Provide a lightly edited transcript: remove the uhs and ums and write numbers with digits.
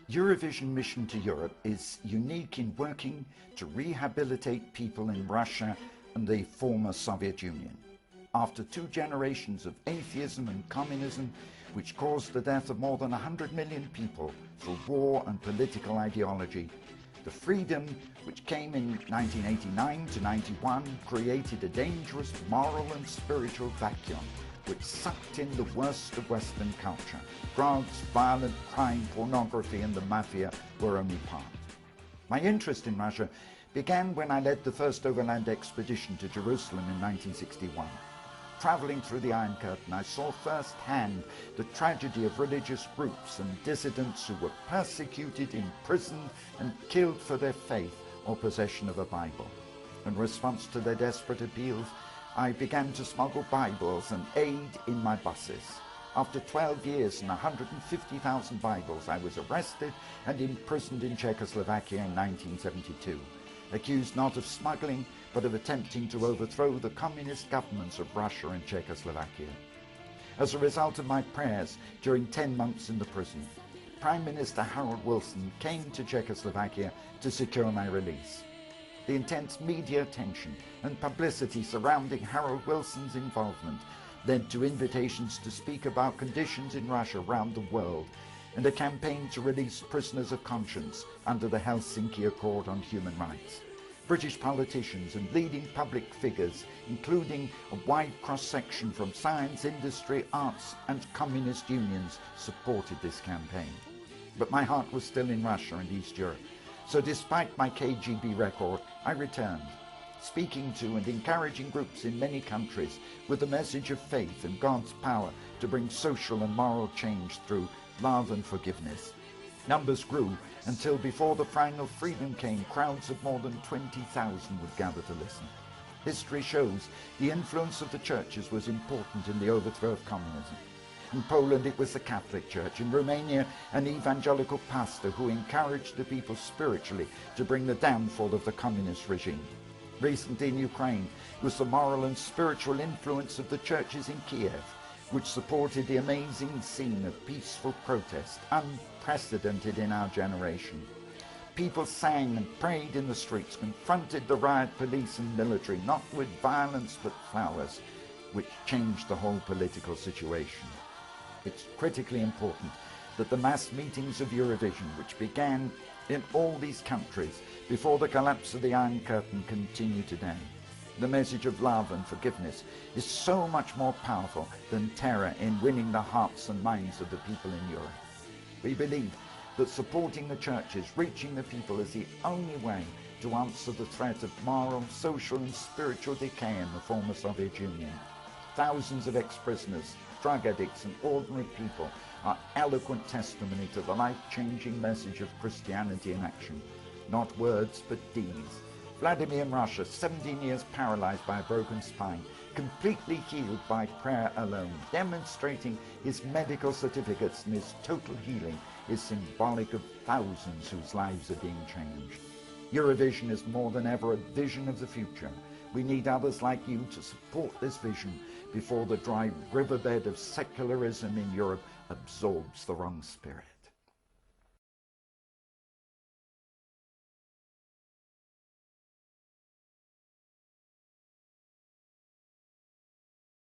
Eurovision mission to Europe is unique in working to rehabilitate people in Russia and the former Soviet Union. After 2 generations of atheism and communism, which caused the death of more than 100 million people through war and political ideology, the freedom which came in 1989 to 91 created a dangerous moral and spiritual vacuum which sucked in the worst of Western culture. Drugs, violent crime, pornography and the mafia were only part. My interest in Russia began when I led the first overland expedition to Jerusalem in 1961. Traveling through the Iron Curtain, I saw firsthand the tragedy of religious groups and dissidents who were persecuted, imprisoned and killed for their faith or possession of a Bible. In response to their desperate appeals, I began to smuggle Bibles and aid in my buses. After 12 years and 150,000 Bibles, I was arrested and imprisoned in Czechoslovakia in 1972, accused not of smuggling, but of attempting to overthrow the communist governments of Russia and Czechoslovakia. As a result of my prayers during 10 months in the prison, Prime Minister Harold Wilson came to Czechoslovakia to secure my release. The intense media attention and publicity surrounding Harold Wilson's involvement led to invitations to speak about conditions in Russia around the world and a campaign to release prisoners of conscience under the Helsinki Accord on Human Rights. British politicians and leading public figures, including a wide cross-section from science, industry, arts and communist unions, supported this campaign. But my heart was still in Russia and East Europe. So despite my KGB record, I returned, speaking to and encouraging groups in many countries with the message of faith and God's power to bring social and moral change through love and forgiveness. Numbers grew until before the final freedom came, crowds of more than 20,000 would gather to listen. History shows the influence of the churches was important in the overthrow of communism. In Poland it was the Catholic Church, in Romania an evangelical pastor who encouraged the people spiritually to bring the downfall of the communist regime. Recently in Ukraine it was the moral and spiritual influence of the churches in Kiev, which supported the amazing scene of peaceful protest, unprecedented in our generation. People sang and prayed in the streets, confronted the riot police and military, not with violence but flowers, which changed the whole political situation. It's critically important that the mass meetings of Eurovision, which began in all these countries before the collapse of the Iron Curtain, continue today. The message of love and forgiveness is so much more powerful than terror in winning the hearts and minds of the people in Europe. We believe that supporting the churches, reaching the people, is the only way to answer the threat of moral, social and spiritual decay in the former Soviet Union. Thousands of ex-prisoners, drug addicts and ordinary people are eloquent testimony to the life-changing message of Christianity in action. Not words, but deeds. Vladimir in Russia, 17 years paralyzed by a broken spine, completely healed by prayer alone, demonstrating his medical certificates and his total healing is symbolic of thousands whose lives are being changed. Eurovision is more than ever a vision of the future. We need others like you to support this vision before the dry riverbed of secularism in Europe absorbs the wrong spirit.